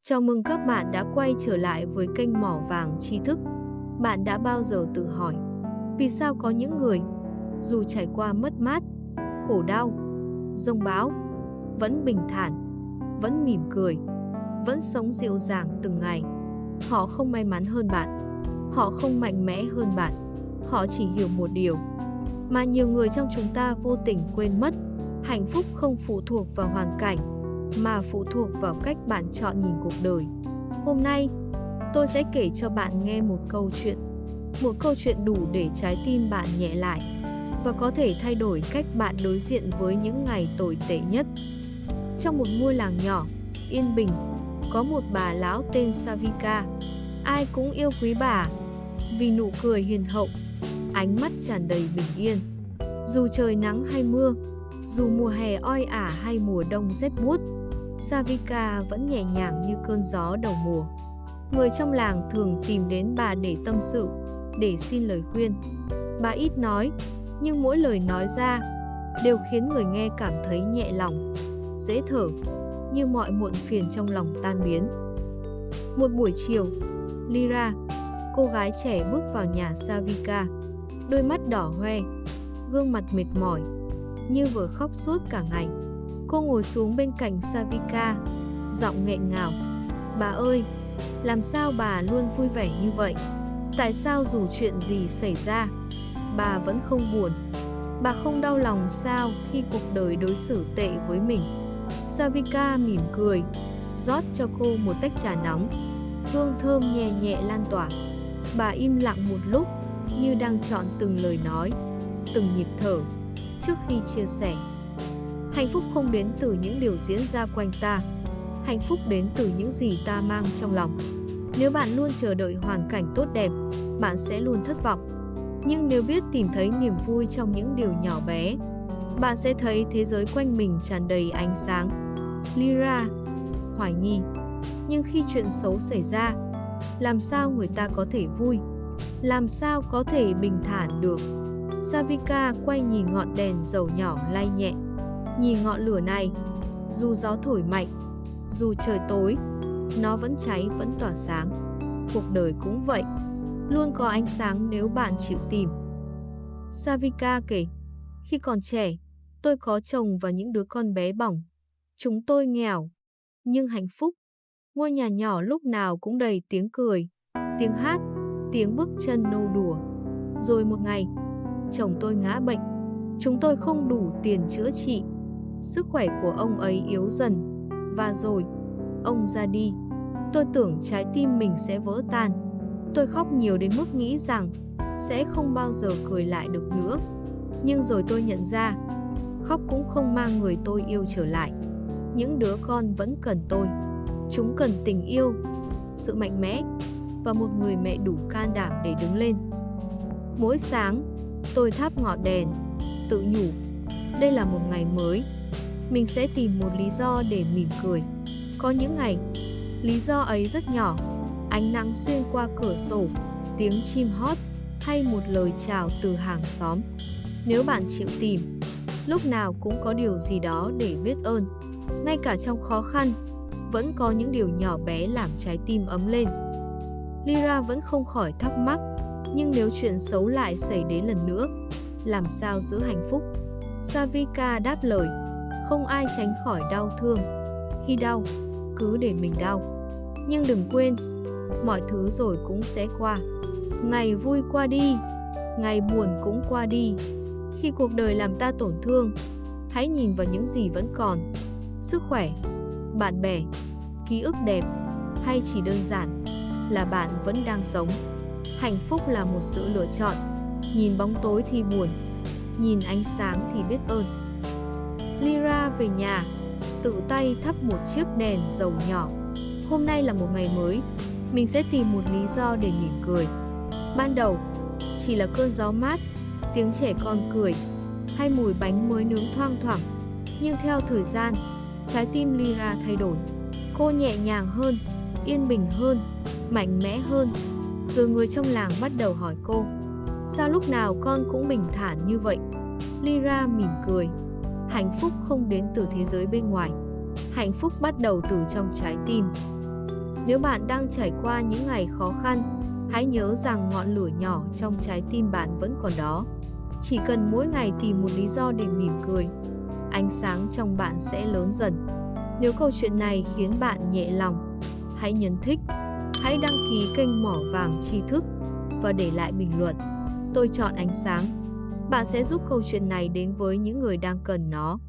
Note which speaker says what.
Speaker 1: Chào mừng các bạn đã quay trở lại với kênh Mỏ Vàng Tri Thức. Bạn đã bao giờ tự hỏi, vì sao có những người, dù trải qua mất mát, khổ đau, giông bão, vẫn bình thản, vẫn mỉm cười, vẫn sống dịu dàng từng ngày. Họ không may mắn hơn bạn, họ không mạnh mẽ hơn bạn, họ chỉ hiểu một điều mà nhiều người trong chúng ta vô tình quên mất. Hạnh phúc không phụ thuộc vào hoàn cảnh, mà phụ thuộc vào cách bạn chọn nhìn cuộc đời. Hôm nay, tôi sẽ kể cho bạn nghe một câu chuyện đủ để trái tim bạn nhẹ lại và có thể thay đổi cách bạn đối diện với những ngày tồi tệ nhất. Trong một ngôi làng nhỏ, yên bình, có một bà lão tên Savika. Ai cũng yêu quý bà vì nụ cười hiền hậu, ánh mắt tràn đầy bình yên. Dù trời nắng hay mưa, dù mùa hè oi ả hay mùa đông rét buốt, Savika vẫn nhẹ nhàng như cơn gió đầu mùa. Người trong làng thường tìm đến bà để tâm sự, để xin lời khuyên. Bà ít nói, nhưng mỗi lời nói ra đều khiến người nghe cảm thấy nhẹ lòng, dễ thở, như mọi muộn phiền trong lòng tan biến. Một buổi chiều, Lyra, cô gái trẻ bước vào nhà Savika, đôi mắt đỏ hoe, gương mặt mệt mỏi, như vừa khóc suốt cả ngày. Cô ngồi xuống bên cạnh Savika, giọng nghẹn ngào. Bà ơi, làm sao bà luôn vui vẻ như vậy? Tại sao dù chuyện gì xảy ra, bà vẫn không buồn? Bà không đau lòng sao khi cuộc đời đối xử tệ với mình? Savika mỉm cười, rót cho cô một tách trà nóng. Hương thơm nhẹ nhẹ lan tỏa. Bà im lặng một lúc, như đang chọn từng lời nói, từng nhịp thở, trước khi chia sẻ. Hạnh phúc không đến từ những điều diễn ra quanh ta. Hạnh phúc đến từ những gì ta mang trong lòng. Nếu bạn luôn chờ đợi hoàn cảnh tốt đẹp, bạn sẽ luôn thất vọng. Nhưng nếu biết tìm thấy niềm vui trong những điều nhỏ bé, bạn sẽ thấy thế giới quanh mình tràn đầy ánh sáng. Lyra hoài nghi. Nhưng khi chuyện xấu xảy ra, làm sao người ta có thể vui? Làm sao có thể bình thản được? Savika quay nhìn ngọn đèn dầu nhỏ lay nhẹ. Nhìn ngọn lửa này, dù gió thổi mạnh, dù trời tối, nó vẫn cháy, vẫn tỏa sáng. Cuộc đời cũng vậy, luôn có ánh sáng nếu bạn chịu tìm. Savika kể, khi còn trẻ, tôi có chồng và những đứa con bé bỏng. Chúng tôi nghèo, nhưng hạnh phúc. Ngôi nhà nhỏ lúc nào cũng đầy tiếng cười, tiếng hát, tiếng bước chân nô đùa. Rồi một ngày, chồng tôi ngã bệnh. Chúng tôi không đủ tiền chữa trị. Sức khỏe của ông ấy yếu dần. Và rồi, ông ra đi. Tôi tưởng trái tim mình sẽ vỡ tan. Tôi khóc nhiều đến mức nghĩ rằng sẽ không bao giờ cười lại được nữa. Nhưng rồi tôi nhận ra, khóc cũng không mang người tôi yêu trở lại. Những đứa con vẫn cần tôi. Chúng cần tình yêu, sự mạnh mẽ và một người mẹ đủ can đảm để đứng lên. Mỗi sáng, tôi thắp ngọn đèn, tự nhủ, đây là một ngày mới. Mình sẽ tìm một lý do để mỉm cười. Có những ngày, lý do ấy rất nhỏ, ánh nắng xuyên qua cửa sổ, tiếng chim hót hay một lời chào từ hàng xóm. Nếu bạn chịu tìm, lúc nào cũng có điều gì đó để biết ơn. Ngay cả trong khó khăn, vẫn có những điều nhỏ bé làm trái tim ấm lên. Lyra vẫn không khỏi thắc mắc, nhưng nếu chuyện xấu lại xảy đến lần nữa, làm sao giữ hạnh phúc? Savika đáp lời, không ai tránh khỏi đau thương. Khi đau, cứ để mình đau. Nhưng đừng quên, mọi thứ rồi cũng sẽ qua. Ngày vui qua đi, ngày buồn cũng qua đi. Khi cuộc đời làm ta tổn thương, hãy nhìn vào những gì vẫn còn. Sức khỏe, bạn bè, ký ức đẹp, hay chỉ đơn giản là bạn vẫn đang sống. Hạnh phúc là một sự lựa chọn. Nhìn bóng tối thì buồn, nhìn ánh sáng thì biết ơn. Lyra về nhà, tự tay thắp một chiếc đèn dầu nhỏ. Hôm nay là một ngày mới, mình sẽ tìm một lý do để mỉm cười. Ban đầu, chỉ là cơn gió mát, tiếng trẻ con cười, hay mùi bánh mới nướng thoang thoảng. Nhưng theo thời gian, trái tim Lyra thay đổi. Cô nhẹ nhàng hơn, yên bình hơn, mạnh mẽ hơn. Rồi người trong làng bắt đầu hỏi cô, sao lúc nào con cũng bình thản như vậy? Lyra mỉm cười, hạnh phúc không đến từ thế giới bên ngoài. Hạnh phúc bắt đầu từ trong trái tim. Nếu bạn đang trải qua những ngày khó khăn, hãy nhớ rằng ngọn lửa nhỏ trong trái tim bạn vẫn còn đó. Chỉ cần mỗi ngày tìm một lý do để mỉm cười, ánh sáng trong bạn sẽ lớn dần. Nếu câu chuyện này khiến bạn nhẹ lòng, hãy nhấn thích, hãy đăng ký kênh Mỏ Vàng Tri Thức và để lại bình luận. Tôi chọn ánh sáng. Bạn sẽ giúp câu chuyện này đến với những người đang cần nó.